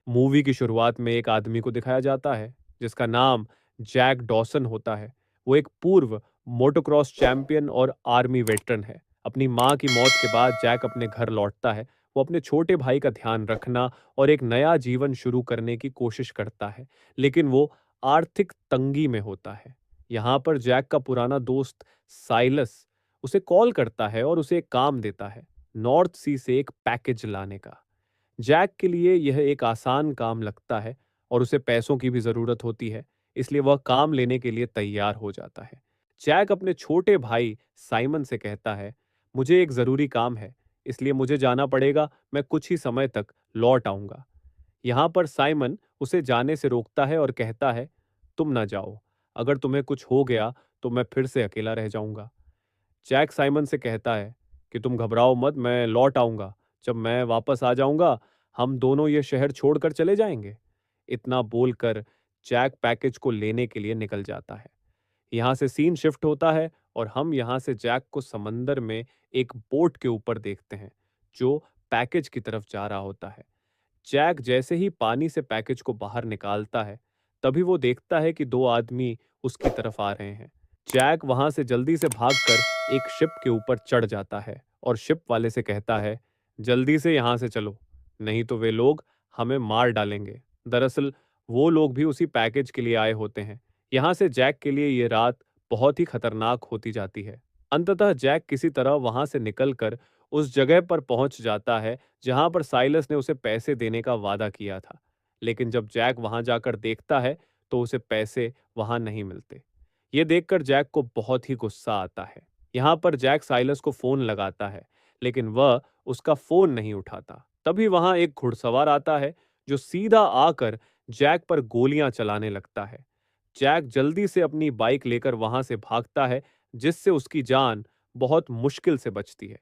Movie की शुरुआत में एक आदमी को दिखाया जाता है जिसका नाम जैक डॉसन होता है। वो एक पूर्व मोटोक्रॉस चैंपियन और आर्मी वेटरन है। अपनी माँ की मौत के बाद जैक अपने घर लौटता है। वो अपने छोटे भाई का ध्यान रखना और एक नया जीवन शुरू करने की कोशिश करता है, लेकिन वो आर्थिक तंगी में होता है। यहाँ पर जैक का पुराना दोस्त साइलस उसे कॉल करता है और उसे एक काम देता है, नॉर्थ सी से एक पैकेज लाने का। जैक के लिए यह एक आसान काम लगता है और उसे पैसों की भी ज़रूरत होती है, इसलिए वह काम लेने के लिए तैयार हो जाता है। जैक अपने छोटे भाई साइमन से कहता है, मुझे एक ज़रूरी काम है, इसलिए मुझे जाना पड़ेगा, मैं कुछ ही समय तक लौट आऊँगा। यहाँ पर साइमन उसे जाने से रोकता है और कहता है, तुम ना जाओ, अगर तुम्हें कुछ हो गया तो मैं फिर से अकेला रह जाऊँगा। जैक साइमन से कहता है कि तुम घबराओ मत, मैं लौट आऊंगा। जब मैं वापस आ जाऊंगा हम दोनों ये शहर छोड़कर चले जाएंगे। इतना बोलकर जैक पैकेज को लेने के लिए निकल जाता है। यहाँ से सीन शिफ्ट होता है और हम यहाँ से जैक को समंदर में एक बोट के ऊपर देखते हैं जो पैकेज की तरफ जा रहा होता है। जैक जैसे ही पानी से पैकेज को बाहर निकालता है, तभी वो देखता है कि दो आदमी उसकी तरफ आ रहे हैं। जैक वहां से जल्दी से भागकर एक शिप के ऊपर चढ़ जाता है और शिप वाले से कहता है, जल्दी से यहां से चलो, नहीं तो वे लोग हमें मार डालेंगे। दरअसल वो लोग भी उसी पैकेज के लिए आए होते हैं। यहाँ से जैक के लिए ये रात बहुत ही खतरनाक होती जाती है। अंततः जैक किसी तरह वहां से निकलकर उस जगह पर पहुंच जाता है जहां पर साइलस ने उसे पैसे देने का वादा किया था। लेकिन जब जैक वहां जाकर देखता है तो उसे पैसे वहां नहीं मिलते। ये देखकर जैक को बहुत ही गुस्सा आता है। यहाँ पर जैक साइलस को फोन लगाता है, लेकिन वह उसका फोन नहीं उठाता। तभी वहां एक घुड़सवार आता है जो सीधा आकर जैक पर गोलियां चलाने लगता है। जैक जल्दी से अपनी बाइक लेकर वहां से भागता है, जिससे उसकी जान बहुत मुश्किल से बचती है।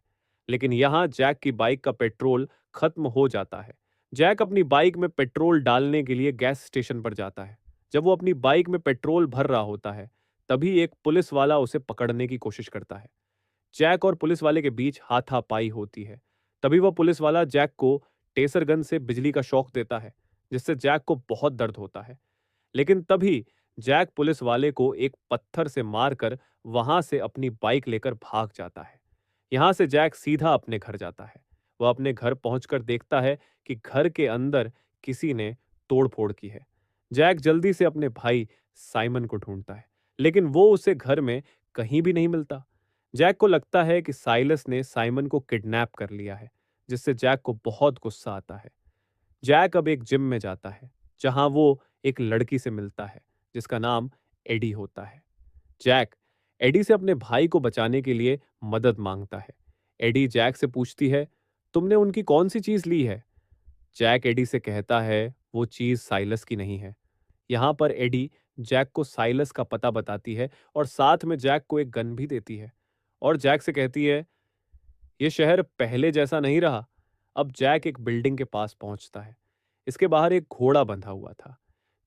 लेकिन यहाँ जैक की बाइक का पेट्रोल खत्म हो जाता है। जैक अपनी बाइक में पेट्रोल डालने के लिए गैस स्टेशन पर जाता है। जब वो अपनी बाइक में पेट्रोल भर रहा होता है, तभी एक पुलिस वाला उसे पकड़ने की कोशिश करता है। जैक और पुलिस वाले के बीच हाथापाई होती है। तभी वह पुलिस वाला जैक को टेसर गन से बिजली का शॉक देता है, जिससे जैक को बहुत दर्द होता है। लेकिन तभी जैक पुलिस वाले को एक पत्थर से मारकर वहां से अपनी बाइक लेकर भाग जाता है। यहां से जैक सीधा अपने घर जाता है। वह अपने घर पहुंचकर देखता है कि घर के अंदर किसी ने तोड़फोड़ की है। जैक जल्दी से अपने भाई साइमन को ढूंढता है, लेकिन वो उसे घर में कहीं भी नहीं मिलता। जैक को लगता है कि साइलस ने साइमन को किडनैप कर लिया है, जिससे जैक को बहुत गुस्सा आता है। जैक अब एक जिम में जाता है, जहां वो एक लड़की से मिलता है जिसका नाम एडी होता है। जैक एडी से अपने भाई को बचाने के लिए मदद मांगता है। एडी जैक से पूछती है, तुमने उनकी कौन सी चीज ली है? जैक एडी से कहता है वो चीज साइलस की नहीं है। यहाँ पर एडी जैक को साइलस का पता बताती है और साथ में जैक को एक गन भी देती है। और जैक से कहती है, ये शहर पहले जैसा नहीं रहा। अब जैक एक बिल्डिंग के पास पहुंचता है। इसके बाहर एक घोड़ा बंधा हुआ था।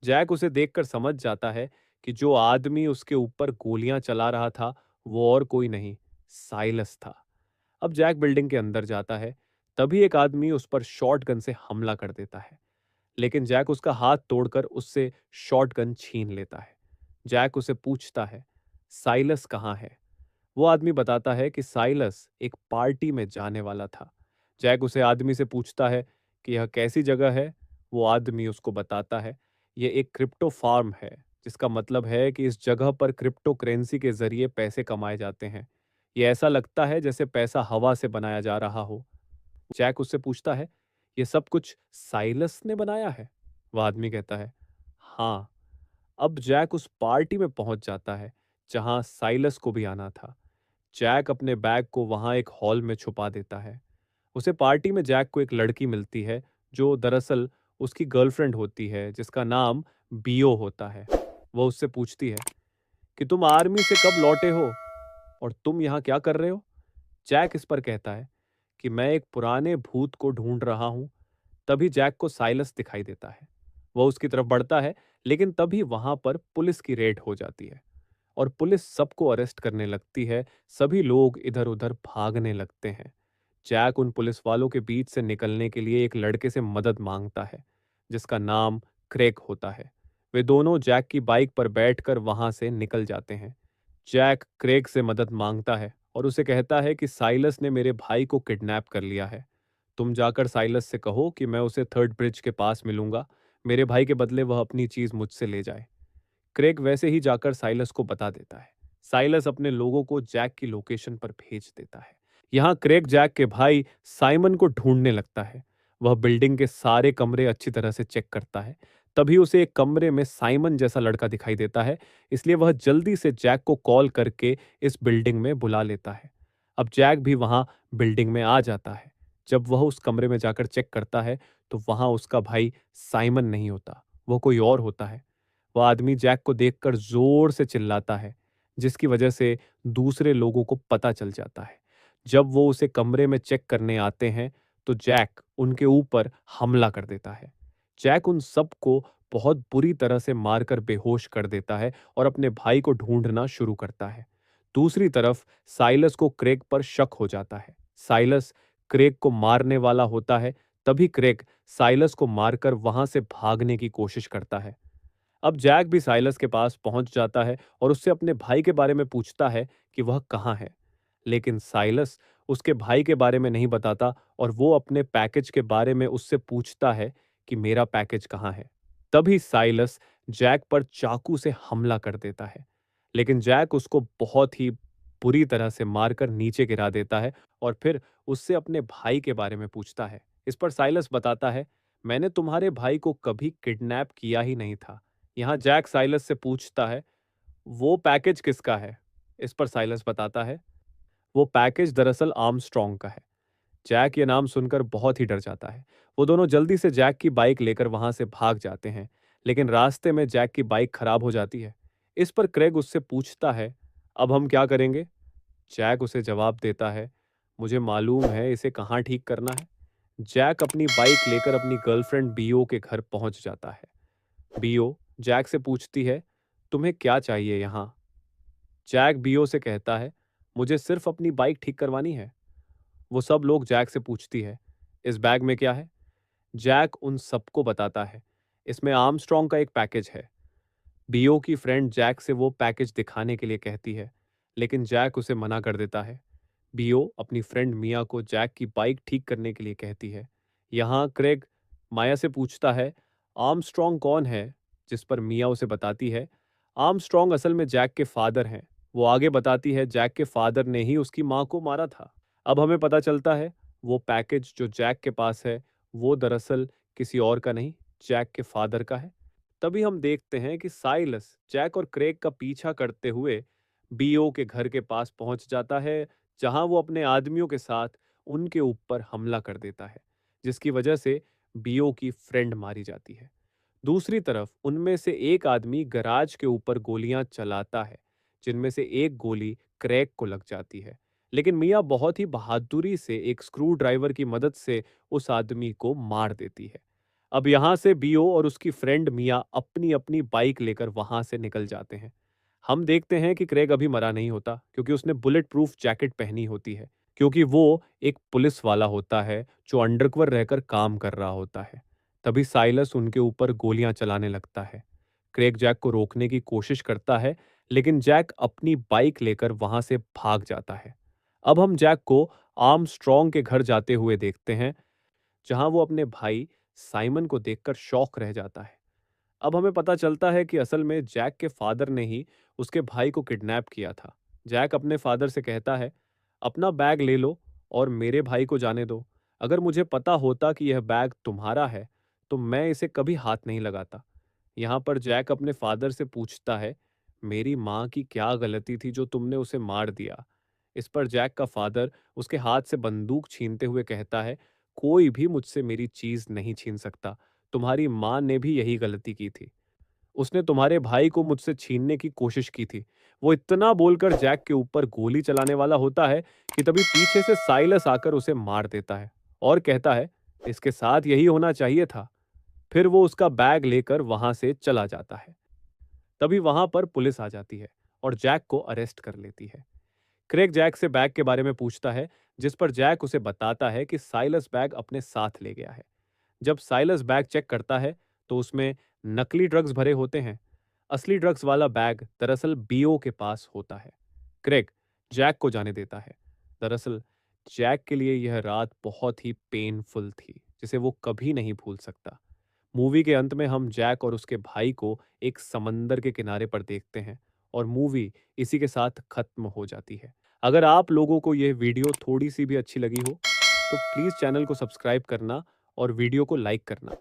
जैक उसे देखकर समझ जाता है कि जो आदमी उसके ऊपर गोलियां चला रहा था वो और कोई नहीं, साइलस था। अब जैक बिल्डिंग के अंदर जाता है। तभी एक आदमी उस पर शॉटगन से हमला कर देता है, लेकिन जैक उसका हाथ तोड़कर उससे शॉटगन छीन लेता है। जैक उसे पूछता है, साइलस कहाँ है? वो आदमी बताता है कि साइलस एक पार्टी में जाने वाला था। जैक उसे आदमी से पूछता है कि यह कैसी जगह है। वो आदमी उसको बताता है, यह एक क्रिप्टो फार्म है, जिसका मतलब है कि इस जगह पर क्रिप्टो करेंसी के जरिए पैसे कमाए जाते हैं। ये ऐसा लगता है जैसे पैसा हवा से बनाया जा रहा हो। जैक उससे पूछता है, ये सब कुछ साइलस ने बनाया है? वह आदमी कहता है, हाँ। अब जैक उस पार्टी में पहुंच जाता है जहां साइलस को भी आना था। जैक अपने बैग को वहां एक हॉल में छुपा देता है। उसे पार्टी में जैक को एक लड़की मिलती है जो दरअसल उसकी गर्लफ्रेंड होती है, जिसका नाम बियो होता है। वह उससे पूछती है कि तुम आर्मी से कब लौटे हो और तुम यहाँ क्या कर रहे हो? जैक इस पर कहता है कि मैं एक पुराने भूत को ढूंढ रहा हूं। तभी जैक को साइलस दिखाई देता है। वह उसकी तरफ बढ़ता है, लेकिन तभी वहां पर पुलिस की रेड हो जाती है और पुलिस सबको अरेस्ट करने लगती है। सभी लोग इधर उधर भागने लगते हैं। जैक उन पुलिस वालों के बीच से निकलने के लिए एक लड़के से मदद मांगता है, जिसका नाम क्रेग होता है। वे दोनों जैक की बाइक पर बैठकर वहां से निकल जाते हैं। जैक क्रेग से मदद मांगता है और उसे कहता है कि साइलस ने मेरे भाई को किडनैप कर लिया है। तुम जाकर साइलस से कहो कि मैं उसे थर्ड ब्रिज के पास मिलूंगा। मेरे भाई के बदले वह अपनी चीज मुझसे ले जाए। क्रेग वैसे ही जाकर साइलस को बता देता है। साइलस अपने लोगों को जैक की लोकेशन पर भेज देता है। यहाँ क्रेग जैक के भाई साइमन को ढूंढने लगता है। वह बिल्डिंग के सारे कमरे अच्छी तरह से चेक करता है। तभी उसे एक कमरे में साइमन जैसा लड़का दिखाई देता है। इसलिए वह जल्दी से जैक को कॉल करके इस बिल्डिंग में बुला लेता है। अब जैक भी वहां बिल्डिंग में आ जाता है। जब वह उस कमरे में जाकर चेक करता है तो वहां उसका भाई साइमन नहीं होता, वह कोई और होता है। वह आदमी जैक को देखकर जोर से चिल्लाता है, जिसकी वजह से दूसरे लोगों को पता चल जाता है। जब वो उसे कमरे में चेक करने आते हैं, तो जैक उनके ऊपर हमला कर देता है। जैक उन सबको बहुत बुरी तरह से मारकर बेहोश कर देता है और अपने भाई को ढूंढना शुरू करता है। दूसरी तरफ साइलस को क्रेग पर शक हो जाता है। साइलस क्रेग को मारने वाला होता है। तभी क्रेग साइलस को मारकर वहां से भागने की कोशिश करता है। अब जैक भी साइलस के पास पहुंच जाता है और उससे अपने भाई के बारे में पूछता है कि वह कहाँ है। लेकिन साइलस उसके भाई के बारे में नहीं बताता और वो अपने पैकेज के बारे में उससे पूछता है कि मेरा पैकेज कहाँ है। तभी साइलस जैक पर चाकू से हमला कर देता है। लेकिन जैक उसको बहुत ही बुरी तरह से मारकर नीचे गिरा देता है और फिर उससे अपने भाई के बारे में पूछता है। इस पर साइलस बताता है, मैंने तुम्हारे भाई को कभी किडनैप किया ही नहीं था। यहाँ जैक साइलस से पूछता है, वो पैकेज किसका है? इस पर साइलस बताता है, वो पैकेज दरअसल आर्मस्ट्रॉन्ग का है। जैक ये नाम सुनकर बहुत ही डर जाता है। वो दोनों जल्दी से जैक की बाइक लेकर वहां से भाग जाते हैं। लेकिन रास्ते में जैक की बाइक खराब हो जाती है। इस पर क्रेग उससे पूछता है, अब हम क्या करेंगे? जैक उसे जवाब देता है, मुझे मालूम है इसे कहाँ ठीक करना है। जैक अपनी बाइक लेकर अपनी गर्लफ्रेंड बीओ के घर पहुंच जाता है। बीओ जैक से पूछती है, तुम्हें क्या चाहिए यहाँ? जैक बीओ से कहता है, मुझे सिर्फ अपनी बाइक ठीक करवानी है। वो सब लोग जैक से पूछती है, इस बैग में क्या है? जैक उन सबको बताता है, इसमें आर्मस्ट्रॉन्ग का एक पैकेज है। बीओ की फ्रेंड जैक से वो पैकेज दिखाने के लिए कहती है, लेकिन जैक उसे मना कर देता है। बीओ अपनी फ्रेंड मिया को जैक की बाइक ठीक करने के लिए कहती है। यहाँ क्रेग माया से पूछता है, आर्मस्ट्रॉन्ग कौन है? जिस पर मिया उसे बताती है, आर्मस्ट्रॉन्ग असल में जैक के फादर हैं। वो आगे बताती है, जैक के फादर ने ही उसकी माँ को मारा था। अब हमें पता चलता है वो पैकेज जो जैक के पास है वो दरअसल किसी और का नहीं, जैक के फादर का है। तभी हम देखते हैं कि साइलस जैक और क्रेग का पीछा करते हुए बीओ के घर के पास पहुंच जाता है, जहां वो अपने आदमियों के साथ उनके ऊपर हमला कर देता है, जिसकी वजह से बीओ की फ्रेंड मारी जाती है। दूसरी तरफ उनमें से एक आदमी गराज के ऊपर गोलियां चलाता है, जिनमें से एक गोली क्रैक को लग जाती है। लेकिन मिया बहुत ही बहादुरी से एक स्क्रू ड्राइवर की मदद से उस आदमी को मार देती है। अब यहां से बीओ और उसकी फ्रेंड मिया अपनी अपनी बाइक लेकर वहां से निकल जाते हैं। हम देखते हैं कि क्रेग अभी मरा नहीं होता, क्योंकि उसने बुलेट प्रूफ जैकेट पहनी होती है, क्योंकि वो एक पुलिस वाला होता है जो अंडरकवर रहकर काम कर रहा होता है। तभी साइलस उनके ऊपर गोलियां चलाने लगता है। क्रेग जैक को रोकने की कोशिश करता है, लेकिन जैक अपनी बाइक लेकर वहां से भाग जाता है। अब हम जैक को आर्मस्ट्रॉन्ग के घर जाते हुए देखते हैं, जहां वो अपने भाई साइमन को देखकर शौक रह जाता है। अब हमें पता चलता है कि असल में जैक के फादर ने ही उसके भाई को किडनैप किया था। जैक अपने फादर से कहता है, अपना बैग ले लो और मेरे भाई को जाने दो। अगर मुझे पता होता कि यह बैग तुम्हारा है, तो मैं इसे कभी हाथ नहीं लगाता। यहाँ पर जैक अपने फादर से पूछता है, मेरी माँ की क्या गलती थी जो तुमने उसे मार दिया? इस पर जैक का फादर उसके हाथ से बंदूक छीनते हुए कहता है, कोई भी मुझसे मेरी चीज नहीं छीन सकता। तुम्हारी माँ ने भी यही गलती की थी। उसने तुम्हारे भाई को मुझसे छीनने की कोशिश की थी। वो इतना बोलकर जैक के ऊपर गोली चलाने वाला होता है कि तभी पीछे से साइलस आकर उसे मार देता है और कहता है, इसके साथ यही होना चाहिए था। फिर वो उसका बैग लेकर वहां से चला जाता है। तभी वहां पर पुलिस आ जाती है और जैक को अरेस्ट कर लेती है। क्रेग जैक से बैग के बारे में पूछता है, जिस पर जैक उसे बताता है कि साइलस बैग अपने साथ ले गया है। जब साइलस बैग चेक करता है तो उसमें नकली ड्रग्स भरे होते हैं। असली ड्रग्स वाला बैग दरअसल बीओ के पास होता है। क्रेग जैक को जाने देता है। दरअसल जैक के लिए यह रात बहुत ही पेनफुल थी, जिसे वो कभी नहीं भूल सकता। मूवी के अंत में हम जैक और उसके भाई को एक समंदर के किनारे पर देखते हैं और मूवी इसी के साथ खत्म हो जाती है। अगर आप लोगों को यह वीडियो थोड़ी सी भी अच्छी लगी हो तो प्लीज़ चैनल को सब्सक्राइब करना और वीडियो को लाइक करना।